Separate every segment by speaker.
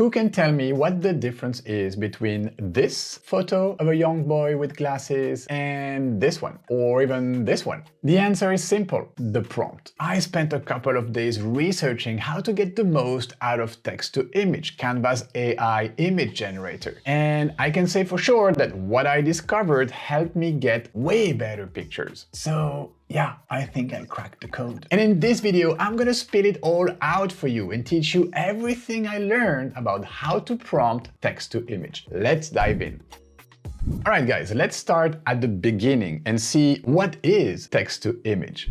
Speaker 1: who can tell me what the difference is between this photo of a young boy with glasses and this one, or even this one? The answer is simple: the prompt. I spent a couple of days researching how to get the most out of text-to-image, Canva's AI image generator. And I can say for sure that what I discovered helped me get way better pictures. So yeah, I think I cracked the code. And in this video, I'm gonna spit it all out for you and teach you everything I learned about how to prompt text-to-image. Let's dive in. Alright guys, let's start at the beginning and see what is text-to-image.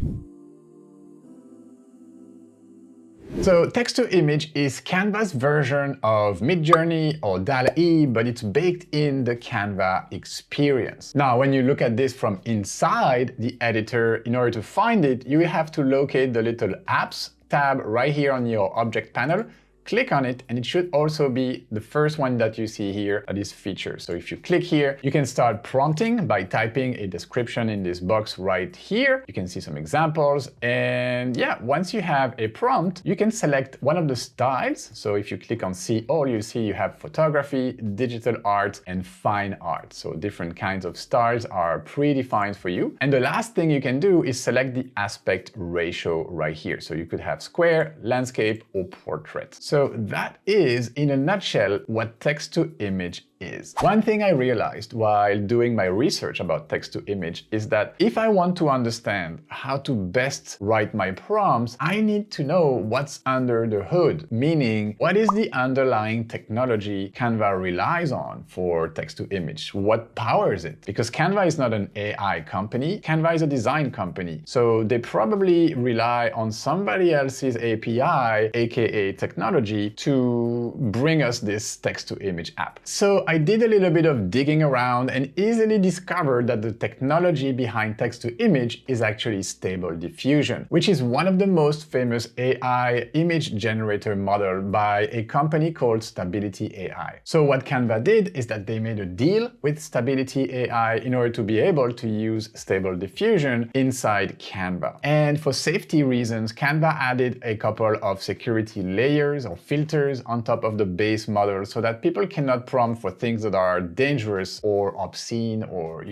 Speaker 1: So text-to-image is Canva's version of Midjourney or DALL-E, but it's baked in the Canva experience. Now, when you look at this from inside the editor, in order to find it, you will have to locate the little Apps tab right here on your object panel. Click on it, and it should also be the first one that you see here, that is features. So if you click here, you can start prompting by typing a description in this box right here. You can see some examples, and yeah, once you have a prompt, you can select one of the styles. So if you click on see all, you see you have photography, digital art, and fine art. So different kinds of styles are predefined for you. And the last thing you can do is select the aspect ratio right here. So you could have square, landscape, or portrait. So that is, in a nutshell, what text-to-image is. One thing I realized while doing my research about text-to-image is that if I want to understand how to best write my prompts, I need to know what's under the hood, meaning what is the underlying technology Canva relies on for text-to-image? What powers it? Because Canva is not an AI company, Canva is a design company. So they probably rely on somebody else's API, aka technology, to bring us this text-to-image app. So I did a little bit of digging around and easily discovered that the technology behind text-to-image is actually Stable Diffusion, which is one of the most famous AI image generator model by a company called Stability AI. So what Canva did is that they made a deal with Stability AI in order to be able to use Stable Diffusion inside Canva. And for safety reasons, Canva added a couple of security layers or filters on top of the base model so that people cannot prompt for things that are dangerous or obscene or,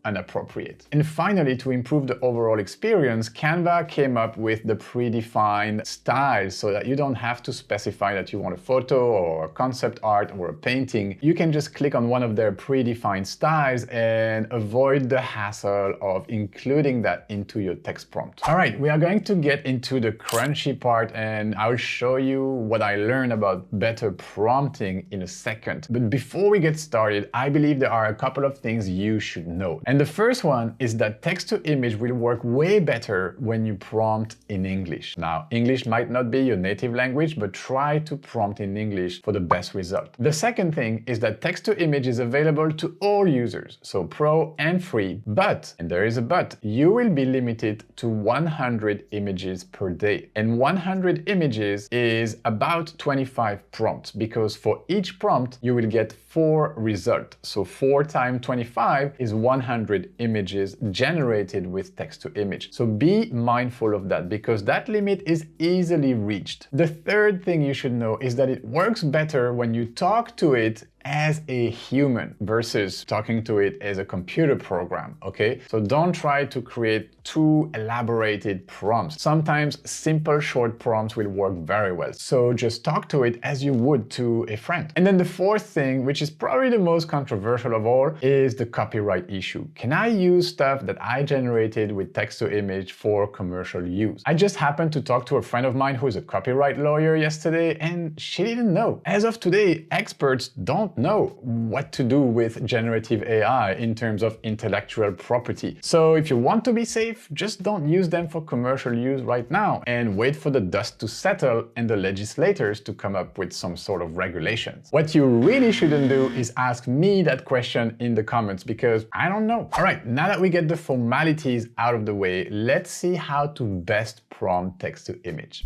Speaker 1: inappropriate. And finally, to improve the overall experience, Canva came up with the predefined styles so that you don't have to specify that you want a photo or a concept art or a painting. You can just click on one of their predefined styles and avoid the hassle of including that into your text prompt. All right, we are going to get into the crunchy part, and I'll show you what I learned about better prompting in a second. But before we get started, I believe there are a couple of things you should know. And the first one is that text-to-image will work way better when you prompt in English. Now, English might not be your native language, but try to prompt in English for the best result. The second thing is that text-to-image is available to all users, so pro and free, but, and there is a but, you will be limited to 100 images per day. And 100 images is about 25 prompts, because for each prompt, you will get 4 results. So 4 times 25 is 100 images generated with text-to-image. So be mindful of that, because that limit is easily reached. The third thing you should know is that it works better when you talk to it as a human versus talking to it as a computer program, okay? So don't try to create too elaborated prompts. Sometimes simple short prompts will work very well. So just talk to it as you would to a friend. And then the fourth thing, which is probably the most controversial of all, is the copyright issue. Can I use stuff that I generated with text-to-image for commercial use? I just happened to talk to a friend of mine who is a copyright lawyer yesterday, and she didn't know. As of today, experts don't know what to do with generative AI in terms of intellectual property. So if you want to be safe, just don't use them for commercial use right now and wait for the dust to settle and the legislators to come up with some sort of regulations. What you really shouldn't do is ask me that question in the comments, because I don't know. All right, now that we get the formalities out of the way, let's see how to best prompt text-to-image.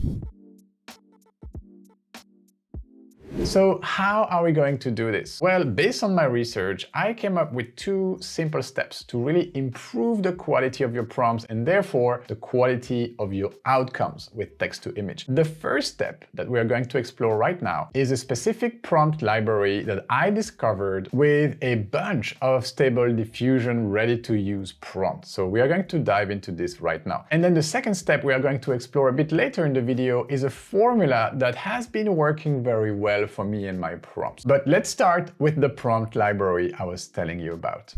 Speaker 1: So how are we going to do this? Well, based on my research, I came up with 2 simple steps to really improve the quality of your prompts and therefore the quality of your outcomes with text to image. The first step that we are going to explore right now is a specific prompt library that I discovered with a bunch of Stable Diffusion ready-to-use prompts. So we are going to dive into this right now. And then the second step we are going to explore a bit later in the video is a formula that has been working very well for me and my prompts. But let's start with the prompt library I was telling you about.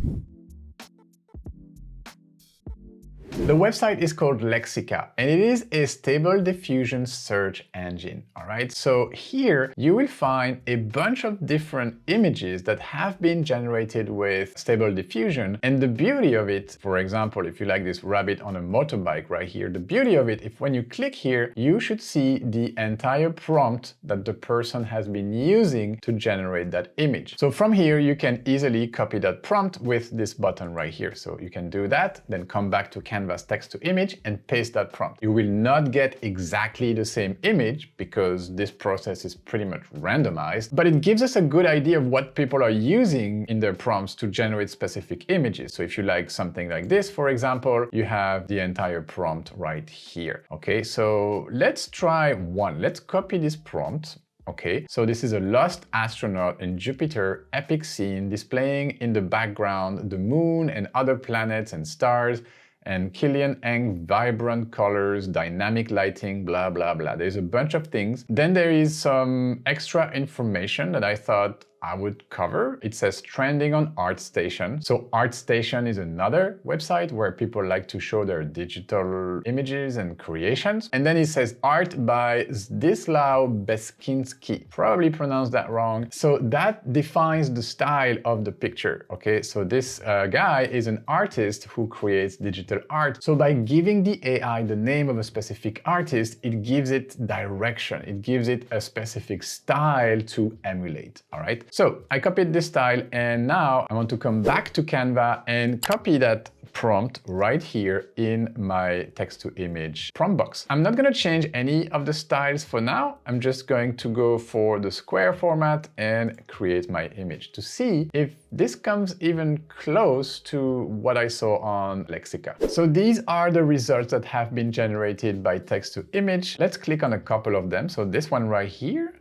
Speaker 1: The website is called Lexica, and it is a Stable Diffusion search engine, all right? So here you will find a bunch of different images that have been generated with Stable Diffusion. And the beauty of it, for example, if you like this rabbit on a motorbike right here, the beauty of it, if when you click here, you should see the entire prompt that the person has been using to generate that image. So from here, you can easily copy that prompt with this button right here. So you can do that, then come back to Canva text to image and paste that prompt. You will not get exactly the same image because this process is pretty much randomized, but it gives us a good idea of what people are using in their prompts to generate specific images. So if you like something like this, for example, you have the entire prompt right here. Okay, so let's try one. Let's copy this prompt. Okay, so this is a lost astronaut in Jupiter epic scene displaying in the background the moon and other planets and stars, and Killian Eng vibrant colors, dynamic lighting, blah, blah, blah. There's a bunch of things. Then there is some extra information that I thought I would cover. It says trending on ArtStation. So ArtStation is another website where people like to show their digital images and creations. And then it says art by Zdzislaw Beskiński. Probably pronounced that wrong. So that defines the style of the picture. Okay, so this guy is an artist who creates digital art. So by giving the AI the name of a specific artist, it gives it direction. It gives it a specific style to emulate. All right. So I copied this style and now I want to come back to Canva and copy that prompt right here in my text to image prompt box. I'm not going to change any of the styles for now. I'm just going to go for the square format and create my image to see if this comes even close to what I saw on Lexica. So these are the results that have been generated by text to image. Let's click on a couple of them. So this one right here,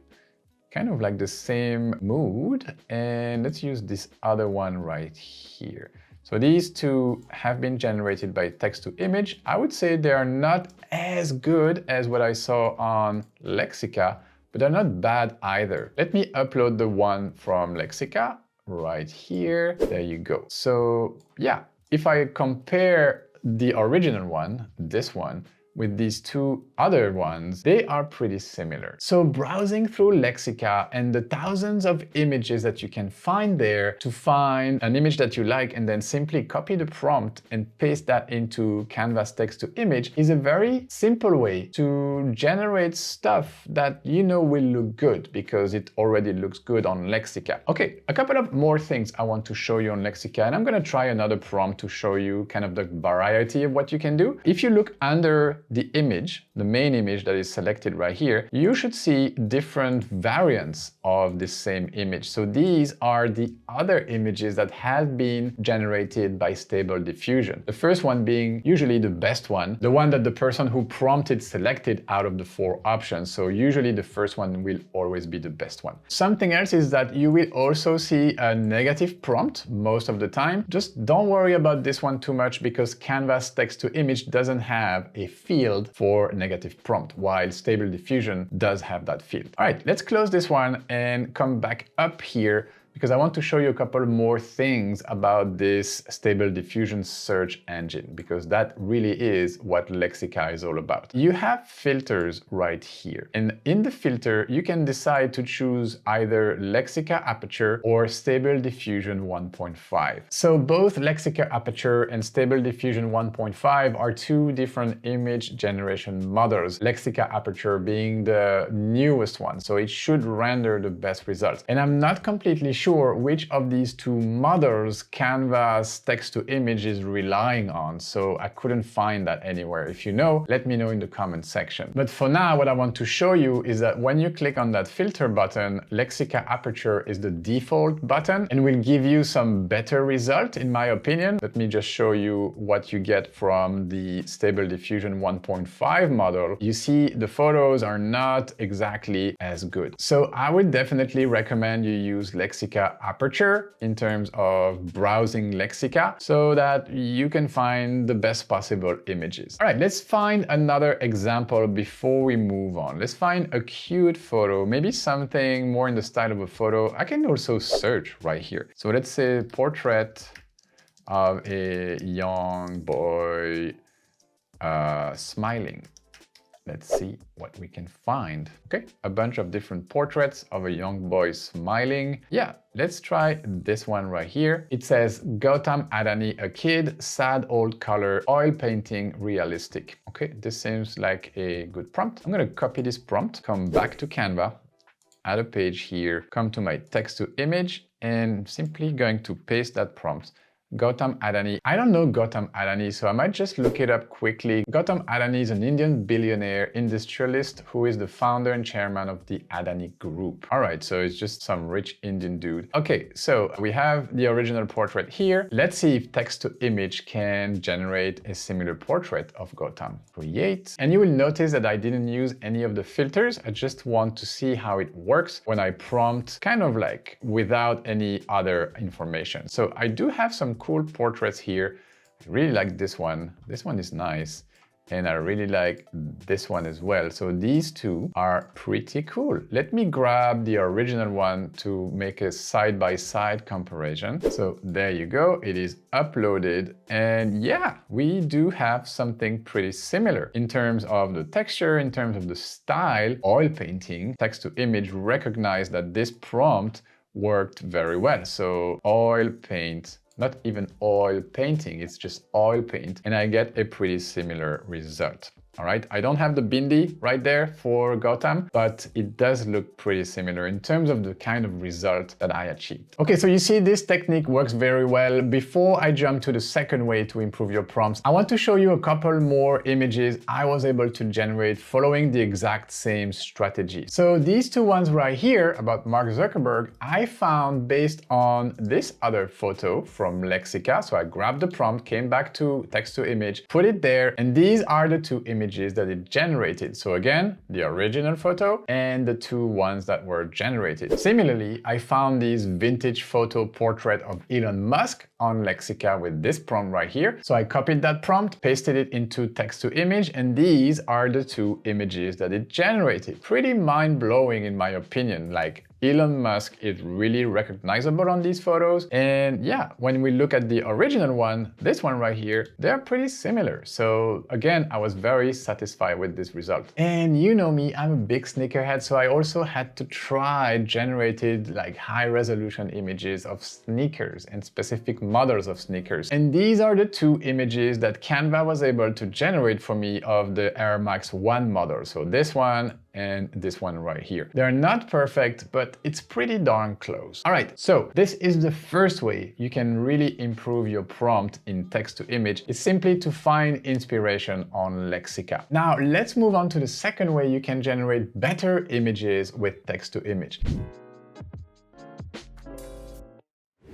Speaker 1: kind of like the same mood, and let's use this other one right here. So these two have been generated by text to image. I would say they are not as good as what I saw on Lexica, but they're not bad either. Let me upload the one from Lexica right here. There you go. So yeah, if I compare the original one, this one, with these two other ones, they are pretty similar. So browsing through Lexica and the thousands of images that you can find there to find an image that you like and then simply copy the prompt and paste that into Canva's text to image is a very simple way to generate stuff that you know will look good because it already looks good on Lexica. Okay, a couple of more things I want to show you on Lexica, and I'm gonna try another prompt to show you kind of the variety of what you can do. If you look under the image, the main image that is selected right here, you should see different variants of the same image. So these are the other images that have been generated by Stable Diffusion. The first one being usually the best one, the one that the person who prompted selected out of the 4 options. So usually the first one will always be the best one. Something else is that you will also see a negative prompt most of the time. Just don't worry about this one too much because Canva's text to image doesn't have a field for negative prompt, while Stable Diffusion does have that field. All right, let's close this one and come back up here because I want to show you a couple more things about this Stable Diffusion search engine, because that really is what Lexica is all about. You have filters right here, and in the filter, you can decide to choose either Lexica Aperture or Stable Diffusion 1.5. So both Lexica Aperture and Stable Diffusion 1.5 are 2 different image generation models, Lexica Aperture being the newest one, so it should render the best results. And I'm not completely sure which of these two models Canva's text-to-image is relying on, so I couldn't find that anywhere. If you know, let me know in the comment section. But for now, what I want to show you is that when you click on that filter button, Lexica Aperture is the default button and will give you some better result, in my opinion. Let me just show you what you get from the Stable Diffusion 1.5 model. You see the photos are not exactly as good. So I would definitely recommend you use Lexica Aperture in terms of browsing Lexica so that you can find the best possible images. All right, let's find another example before we move on. Let's find a cute photo, maybe something more in the style of a photo. I can also search right here. So let's say portrait of a young boy smiling. Let's see what we can find. Okay, a bunch of different portraits of a young boy smiling. Yeah, let's try this one right here. It says, Gautam Adani, a kid, sad old color, oil painting, realistic. Okay, this seems like a good prompt. I'm gonna copy this prompt, come back to Canva, add a page here, come to my text to image, and simply going to paste that prompt. Gautam Adani. I don't know Gautam Adani, so I might just look it up quickly. Gautam Adani is an Indian billionaire industrialist who is the founder and chairman of the Adani Group. All right, so it's just some rich Indian dude. Okay, so we have the original portrait here. Let's see if text to image can generate a similar portrait of Gautam. Create. And you will notice that I didn't use any of the filters. I just want to see how it works when I prompt kind of like without any other information. So I do have some cool portraits here. I really like this one. This one is nice. And I really like this one as well. So these two are pretty cool. Let me grab the original one to make a side-by-side comparison. So there you go. It is uploaded. And yeah, we do have something pretty similar in terms of the texture, in terms of the style. Oil painting, text to image recognized that this prompt worked very well. So oil paint, not even oil painting, it's just oil paint, and I get a pretty similar result. All right, I don't have the bindi right there for Gautam, but it does look pretty similar in terms of the kind of result that I achieved. Okay, so you see this technique works very well. Before I jump to the second way to improve your prompts, I want to show you a couple more images I was able to generate following the exact same strategy. So these two ones right here about Mark Zuckerberg, I found based on this other photo from Lexica. So I grabbed the prompt, came back to text to image, put it there, and these are the two images that it generated. So again, the original photo and the two ones that were generated. Similarly, I found this vintage photo portrait of Elon Musk on Lexica with this prompt right here. So I copied that prompt, pasted it into text to image, and these are the two images that it generated. Pretty mind-blowing in my opinion. Like, Elon Musk is really recognizable on these photos. And yeah, when we look at the original one, this one right here, they're pretty similar. So again, I was very satisfied with this result. And you know me, I'm a big sneakerhead, so I also had to try generated like high resolution images of sneakers and specific models of sneakers. And these are the two images that Canva was able to generate for me of the Air Max 1 model. So this one and this one right here. They're not perfect, but it's pretty darn close. All right, so this is the first way you can really improve your prompt in text to image. It's simply to find inspiration on Lexica. Now let's move on to the second way you can generate better images with text to image.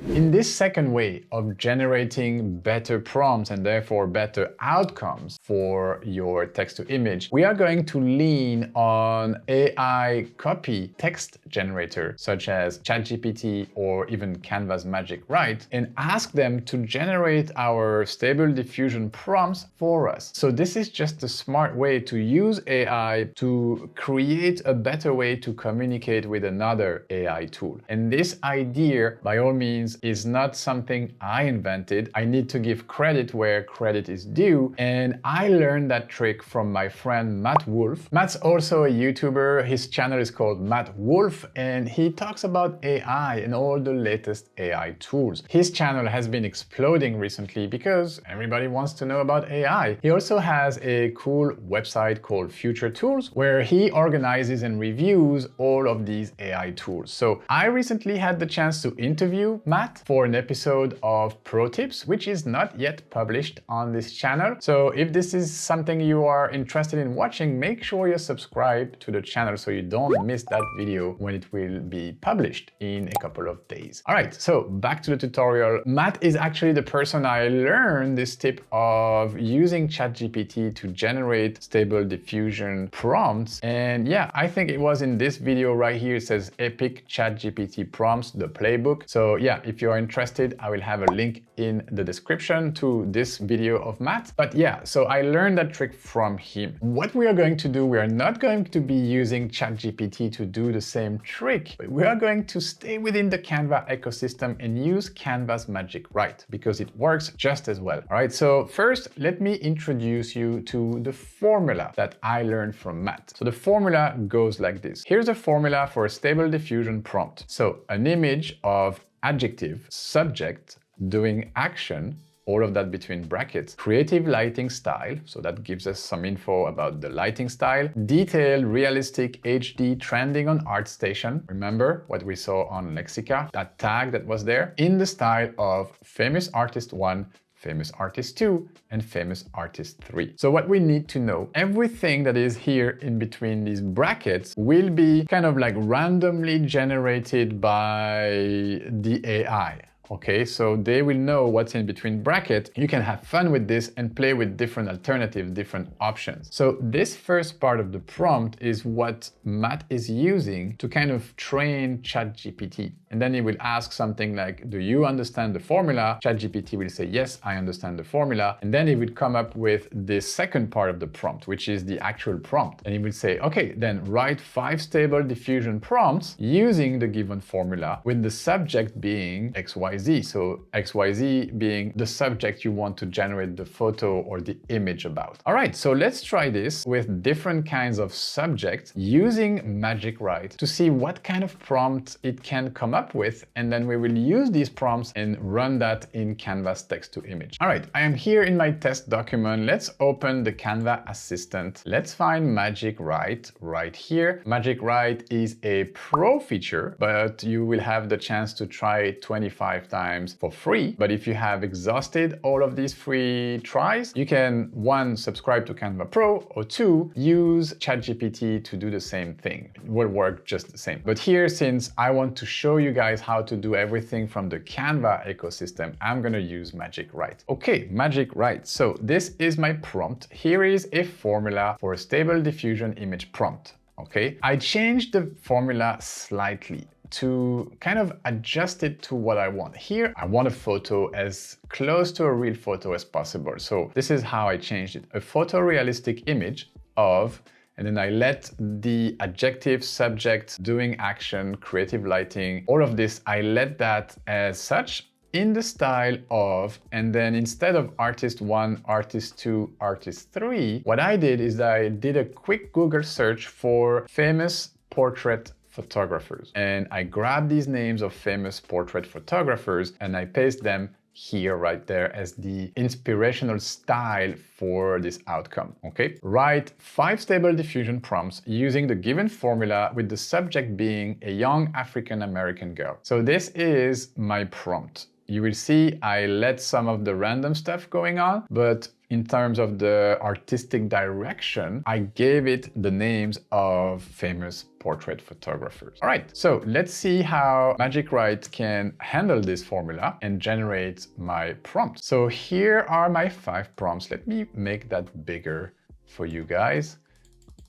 Speaker 1: In this second way of generating better prompts and therefore better outcomes for your text-to-image, we are going to lean on AI copy text generator such as ChatGPT or even Canva's Magic Write and ask them to generate our Stable Diffusion prompts for us. So this is just a smart way to use AI to create a better way to communicate with another AI tool. And this idea, by all means, is not something I invented. I need to give credit where credit is due, and I learned that trick from my friend Matt Wolf. Matt's also a YouTuber. His channel is called Matt Wolf, and he talks about AI and all the latest AI tools. His channel has been exploding recently because everybody wants to know about AI. He also has a cool website called Future Tools where he organizes and reviews all of these AI tools. So I recently had the chance to interview Matt for an episode of Pro Tips, which is not yet published on this channel. So if this is something you are interested in watching, make sure you're subscribed to the channel so you don't miss that video when it will be published in a couple of days. All right, so back to the tutorial. Matt is actually the person I learned this tip of using ChatGPT to generate stable diffusion prompts. And yeah, I think it was in this video right here. It says Epic ChatGPT Prompts, the playbook. So yeah, if you are interested, I will have a link in the description to this video of Matt. But yeah, so I learned that trick from him. What we are going to do, we are not going to be using ChatGPT to do the same trick, but we are going to stay within the Canva ecosystem and use Canva's Magic Write because it works just as well. All right, so first, let me introduce you to the formula that I learned from Matt. So the formula goes like this. Here's a formula for a stable diffusion prompt. So an image of adjective, subject, doing action, all of that between brackets, creative lighting style, so that gives us some info about the lighting style, detailed, realistic, HD, trending on ArtStation. Remember what we saw on Lexica, that tag that was there, in the style of famous artist 1, famous artist 2, and famous artist 3. So what we need to know, everything that is here in between these brackets will be kind of like randomly generated by the AI. Okay, so they will know what's in between brackets. You can have fun with this and play with different alternatives, different options. So this first part of the prompt is what Matt is using to kind of train ChatGPT. And then he will ask something like, do you understand the formula? ChatGPT will say, yes, I understand the formula. And then he will come up with the second part of the prompt, which is the actual prompt. And he will say, okay, then write 5 stable diffusion prompts using the given formula with the subject being XYZ. So XYZ being the subject you want to generate the photo or the image about. All right, so let's try this with different kinds of subjects using Magic Write to see what kind of prompt it can come up with, and then we will use these prompts and run that in Canva's text to image. All right, I am here in my test document. Let's open the Canva assistant. Let's find Magic Write right here. Magic Write is a pro feature, but you will have the chance to try it 25 times for free. But if you have exhausted all of these free tries, you can 1, subscribe to Canva Pro, or 2, use ChatGPT to do the same thing. It will work just the same. But here, since I want to show you guys how to do everything from the Canva ecosystem, I'm gonna use Magic Write. Okay, Magic Write. So this is my prompt. Here is a formula for a stable diffusion image prompt. Okay, I changed the formula slightly to kind of adjust it to what I want. Here, I want a photo as close to a real photo as possible. So this is how I changed it. A photorealistic image of, and then I let the adjective, subject, doing action, creative lighting, all of this, I let that as such in the style of, and then instead of artist 1, artist 2, artist 3, what I did is I did a quick Google search for famous portrait photographers. And I grabbed these names of famous portrait photographers and I paste them here right there as the inspirational style for this outcome, okay? Write 5 stable diffusion prompts using the given formula with the subject being a young African-American girl. So this is my prompt. You will see I let some of the random stuff going on, but in terms of the artistic direction, I gave it the names of famous portrait photographers. All right, so let's see how Magic Write can handle this formula and generate my prompt. So here are my 5 prompts. Let me make that bigger for you guys.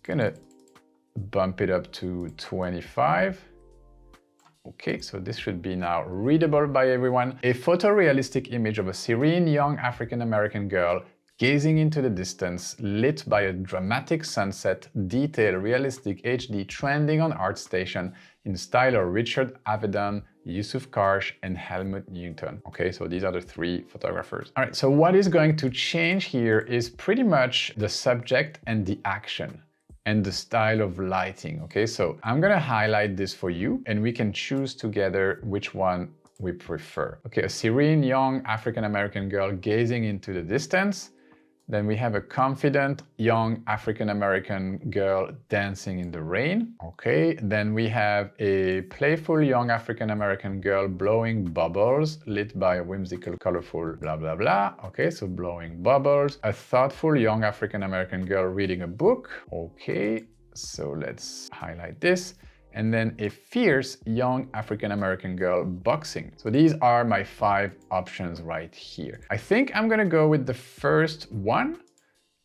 Speaker 1: Gonna bump it up to 25. Okay, so this should be now readable by everyone. A photorealistic image of a serene young African-American girl gazing into the distance, lit by a dramatic sunset, detailed, realistic HD, trending on ArtStation, in style of Richard Avedon, Yusuf Karsh, and Helmut Newton. Okay, so these are the three photographers. All right, so what is going to change here is pretty much the subject and the action and the style of lighting. Okay, so I'm gonna highlight this for you and we can choose together which one we prefer. Okay, a serene young African-American girl gazing into the distance. Then we have a confident young African-American girl dancing in the rain. Okay, then we have a playful young African-American girl blowing bubbles lit by a whimsical, colorful blah, blah, blah. Okay, so blowing bubbles. A thoughtful young African-American girl reading a book. Okay, so let's highlight this. And then a fierce young African-American girl boxing. So these are my 5 options right here. I think I'm gonna go with the first one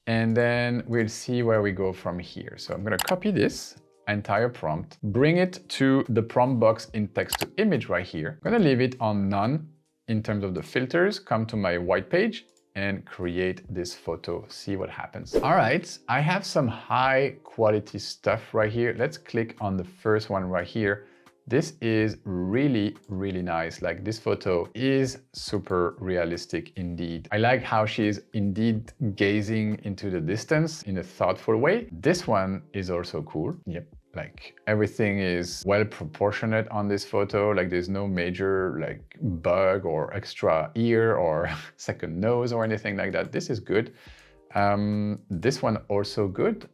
Speaker 1: and then we'll see where we go from here. So I'm gonna copy this entire prompt, bring it to the prompt box in text to image right here. I'm gonna leave it on none in terms of the filters, come to my white page and create this photo, see what happens. All right, I have some high quality stuff right here. Let's click on the first one right here. This is really, really nice. Like this photo is super realistic indeed. I like how she is indeed gazing into the distance in a thoughtful way. This one is also cool. Yep. Like everything is well proportionate on this photo. Like there's no major like bug or extra ear or second nose or anything like that. This is good. This one also good,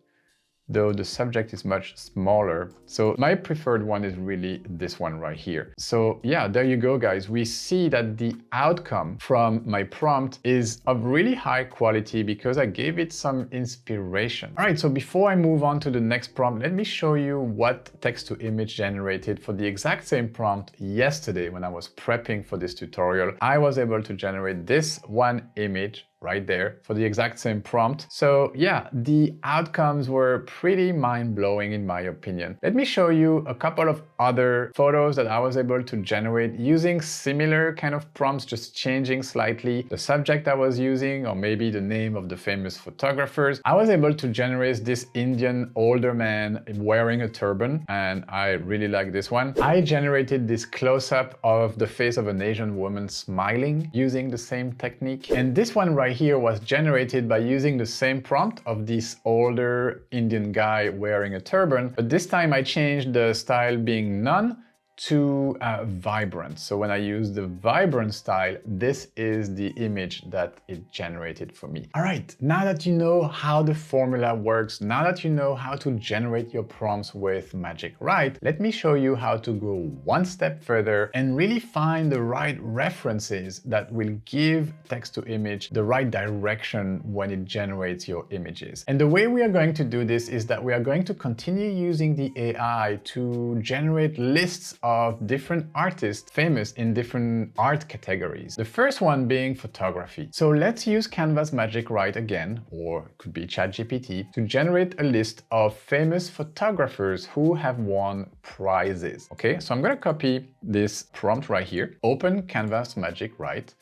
Speaker 1: though the subject is much smaller. So my preferred one is really this one right here. So yeah, there you go, guys. We see that the outcome from my prompt is of really high quality because I gave it some inspiration. All right, so before I move on to the next prompt, let me show you what text to image generated for the exact same prompt yesterday when I was prepping for this tutorial. I was able to generate this one image right there for the exact same prompt. So yeah, the outcomes were pretty mind-blowing in my opinion. Let me show you a couple of other photos that I was able to generate using similar kind of prompts, just changing slightly the subject I was using or maybe the name of the famous photographers. I was able to generate this Indian older man wearing a turban and I really like this one. I generated this close-up of the face of an Asian woman smiling using the same technique. And this one right here was generated by using the same prompt of this older Indian guy wearing a turban, but this time I changed the style being none to vibrant. So when I use the vibrant style, this is the image that it generated for me. All right, now that you know how the formula works, now that you know how to generate your prompts with Magic Write, let me show you how to go one step further and really find the right references that will give text to image the right direction when it generates your images. And the way we are going to do this is that we are going to continue using the AI to generate lists of different artists famous in different art categories. The first one being photography. So let's use Canva's Magic Write again, or it could be ChatGPT, to generate a list of famous photographers who have won prizes. Okay, so I'm gonna copy this prompt right here, open Canva's Magic Write.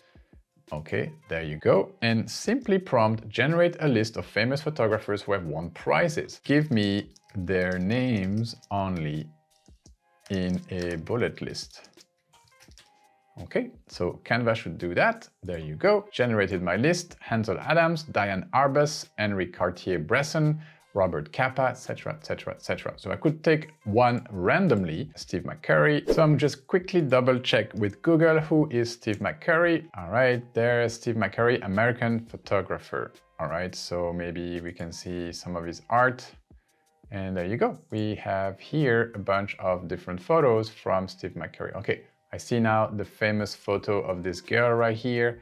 Speaker 1: Okay, there you go. And simply prompt generate a list of famous photographers who have won prizes. Give me their names only in a bullet list. Okay, so Canva should do that. There you go. Generated my list. Hansel Adams, Diane Arbus, Henri Cartier-Bresson, Robert Capa, etc., etc., etc. So I could take one randomly, Steve McCurry. So I'm just quickly double check with Google who is Steve McCurry. All right, there's Steve McCurry, American photographer. All right, so maybe we can see some of his art. And there you go. We have here a bunch of different photos from Steve McCurry. Okay, I see now the famous photo of this girl right here.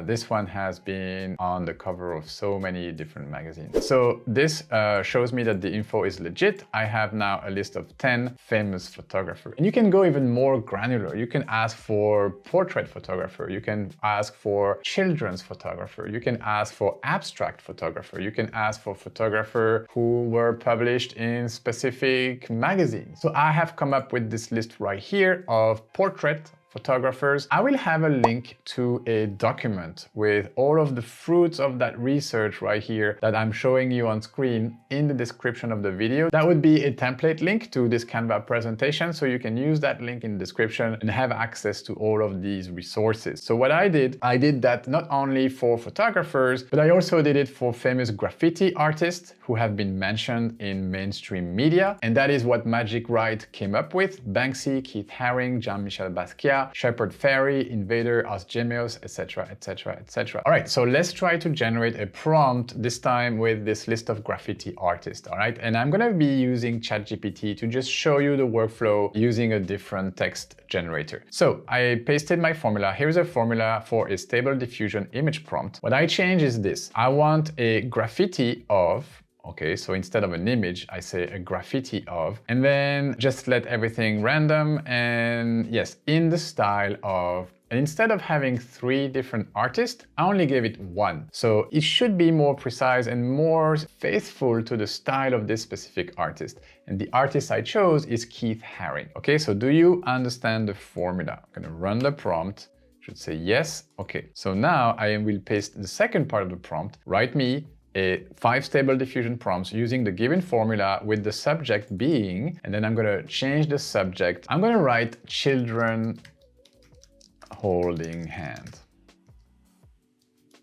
Speaker 1: This one has been on the cover of so many different magazines. So this shows me that the info is legit. I have now a list of 10 famous photographers. And you can go even more granular. You can ask for portrait photographer. You can ask for children's photographer. You can ask for abstract photographer. You can ask for photographer who were published in specific magazines. So I have come up with this list right here of portrait photographers, I will have a link to a document with all of the fruits of that research right here that I'm showing you on screen in the description of the video. That would be a template link to this Canva presentation, so you can use that link in the description and have access to all of these resources. So what I did that not only for photographers, but I also did it for famous graffiti artists who have been mentioned in mainstream media. And that is what Magic Write came up with: Banksy, Keith Haring, Jean-Michel Basquiat, Shepard Fairey, Invader, Os Genios, etc, etc, etc. All right, so let's try to generate a prompt, this time with this list of graffiti artists, all right? And I'm gonna be using ChatGPT to just show you the workflow using a different text generator. So I pasted my formula. Here's a formula for a stable diffusion image prompt. What I change is this. I want a graffiti of, okay, so instead of an image, I say a graffiti of, and then just let everything random, and yes, in the style of, and instead of having 3 different artists, I only gave it 1. So it should be more precise and more faithful to the style of this specific artist. And the artist I chose is Keith Haring. Okay, so do you understand the formula? I'm gonna run the prompt. Should say yes. Okay, so now I will paste the second part of the prompt. Write me 5 stable diffusion prompts using the given formula with the subject being, and then I'm gonna change the subject. I'm gonna write children holding hand.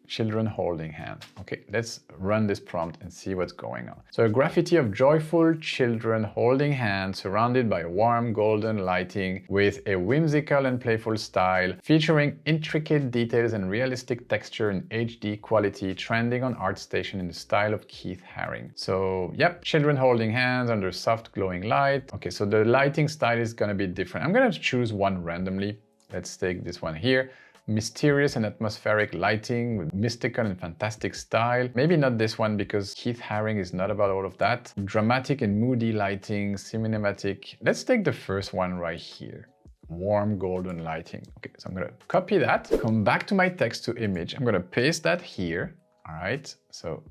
Speaker 1: Children holding hand. Okay, let's run this prompt and see what's going on. So a graffiti of joyful children holding hands surrounded by warm golden lighting with a whimsical and playful style, featuring intricate details and realistic texture in HD quality, trending on ArtStation in the style of Keith Haring. So yep, children holding hands under soft glowing light. Okay, so the lighting style is gonna be different. I'm gonna choose one randomly. Let's take this one here. Mysterious and atmospheric lighting with mystical and fantastic style. Maybe not this one because Keith Haring is not about all of that. Dramatic and moody lighting, cinematic. Let's take the first one right here. Warm golden lighting. Okay, so I'm gonna copy that, come back to my text to image. I'm gonna paste that here. All right, so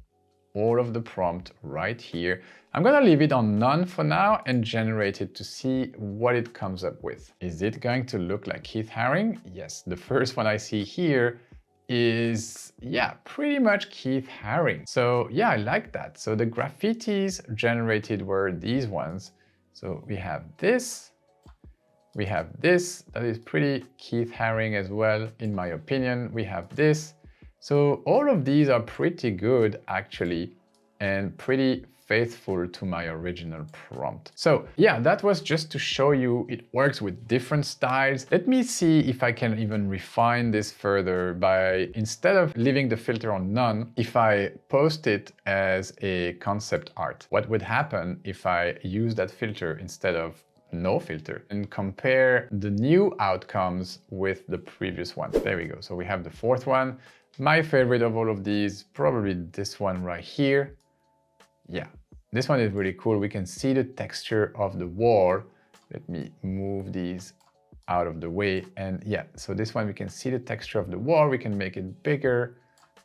Speaker 1: all of the prompt right here. I'm gonna leave it on none for now and generate it to see what it comes up with. Is it going to look like Keith Haring? Yes, the first one I see here is, yeah, pretty much Keith Haring. So yeah, I like that. So the graffitis generated were these ones. So we have this, that is pretty Keith Haring as well, in my opinion. We have this. So all of these are pretty good actually, and pretty faithful to my original prompt. So yeah, that was just to show you it works with different styles. Let me see if I can even refine this further by, instead of leaving the filter on none, if I post it as a concept art. What would happen if I use that filter instead of no filter and compare the new outcomes with the previous one? There we go. So we have the fourth one. My favorite of all of these, probably this one right here. Yeah, this one is really cool. We can see the texture of the wall. Let me move these out of the way. And yeah, so this one, we can see the texture of the wall. We can make it bigger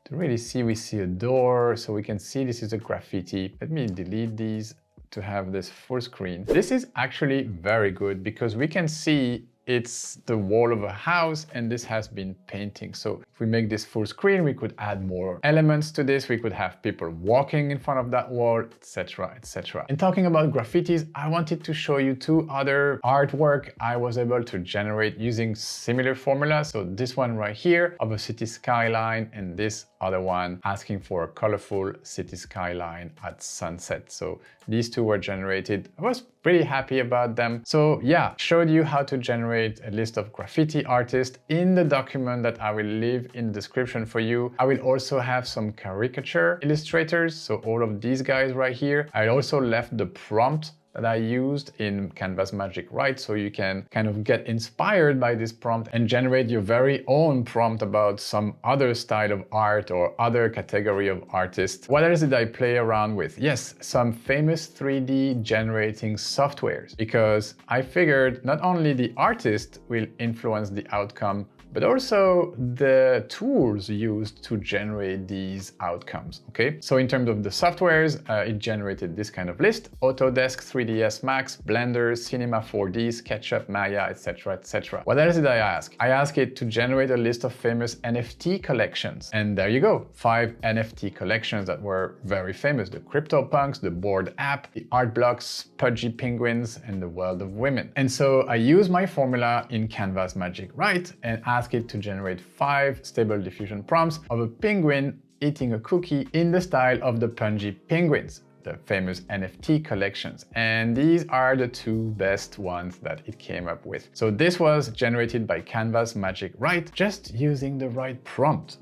Speaker 1: to really see. We see a door, so we can see this is a graffiti. Let me delete these to have this full screen. This is actually very good because we can see it's the wall of a house and this has been painting. So if we make this full screen, we could add more elements to this. We could have people walking in front of that wall, etc, etc. And talking about graffitis, I wanted to show you 2 other artwork I was able to generate using similar formula. So this one right here of a city skyline, and this other one asking for a colorful city skyline at sunset. So these 2 were generated. I was pretty happy about them. So yeah, showed you how to generate a list of graffiti artists in the document that I will leave in the description for you. I will also have some caricature illustrators, so all of these guys right here. I also left the prompt that I used in Canva's Magic Write, so you can kind of get inspired by this prompt and generate your very own prompt about some other style of art or other category of artist. What else did I play around with? Yes, some famous 3D generating softwares, because I figured not only the artist will influence the outcome, but also the tools used to generate these outcomes, okay? So in terms of the softwares, it generated this kind of list: Autodesk 3ds Max, Blender, Cinema 4D, SketchUp, Maya, etc, etc. What else did I ask? I asked it to generate a list of famous NFT collections. And there you go, 5 NFT collections that were very famous. The CryptoPunks, the Bored Ape, the Art Blocks, Pudgy Penguins, and the World of Women. And so I use my formula in Canva's Magic Write and ask it to generate 5 stable diffusion prompts of a penguin eating a cookie in the style of the Pudgy Penguins, the famous NFT collections. And these are the 2 best ones that it came up with. So this was generated by Canva's Magic Write, just using the right prompt.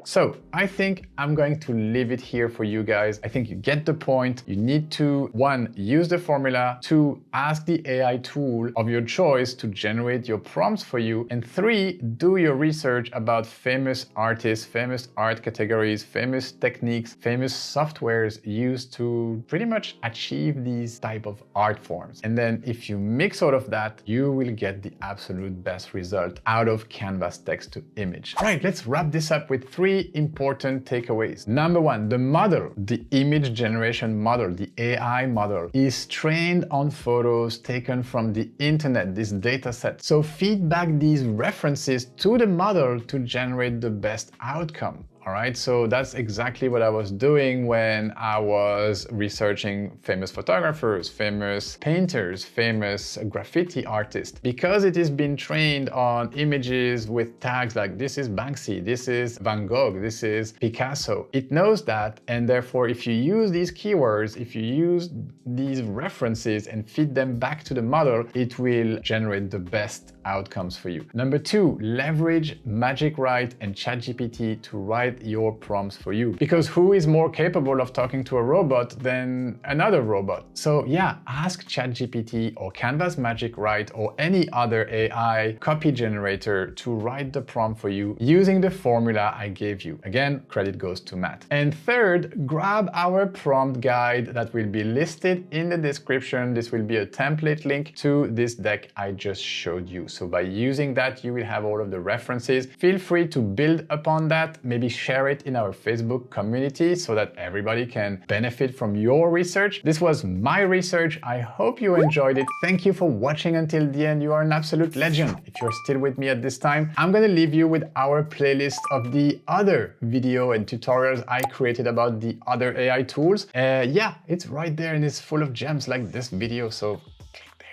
Speaker 1: So I think I'm going to leave it here for you guys. I think you get the point. You need to, 1, use the formula, 2, ask the AI tool of your choice to generate your prompts for you, and 3, do your research about famous artists, famous art categories, famous techniques, famous softwares used to pretty much achieve these type of art forms. And then if you mix all of that, you will get the absolute best result out of Canva's text to image. All right, let's wrap this up with 3 important takeaways. Number 1, the model, the image generation model, the AI model, is trained on photos taken from the internet, this data set. So feed back these references to the model to generate the best outcome. All right, so that's exactly what I was doing when I was researching famous photographers, famous painters, famous graffiti artists. Because it has been trained on images with tags like this is Banksy, this is Van Gogh, this is Picasso. It knows that, and therefore if you use these keywords, if you use these references and feed them back to the model, it will generate the best outcomes for you. Number 2, leverage Magic Write and ChatGPT to write your prompts for you. Because who is more capable of talking to a robot than another robot? So yeah, ask ChatGPT or Canva's Magic Write or any other AI copy generator to write the prompt for you using the formula I gave you. Again, credit goes to Matt. And third, grab our prompt guide that will be listed in the description. This will be a template link to this deck I just showed you. So by using that, you will have all of the references. Feel free to build upon that, maybe share it in our Facebook community so that everybody can benefit from your research. This was my research. I hope you enjoyed it. Thank you for watching until the end. You are an absolute legend. If you're still with me at this time, I'm going to leave you with our playlist of the other video and tutorials I created about the other AI tools. Yeah, it's right there and it's full of gems like this video. So click there.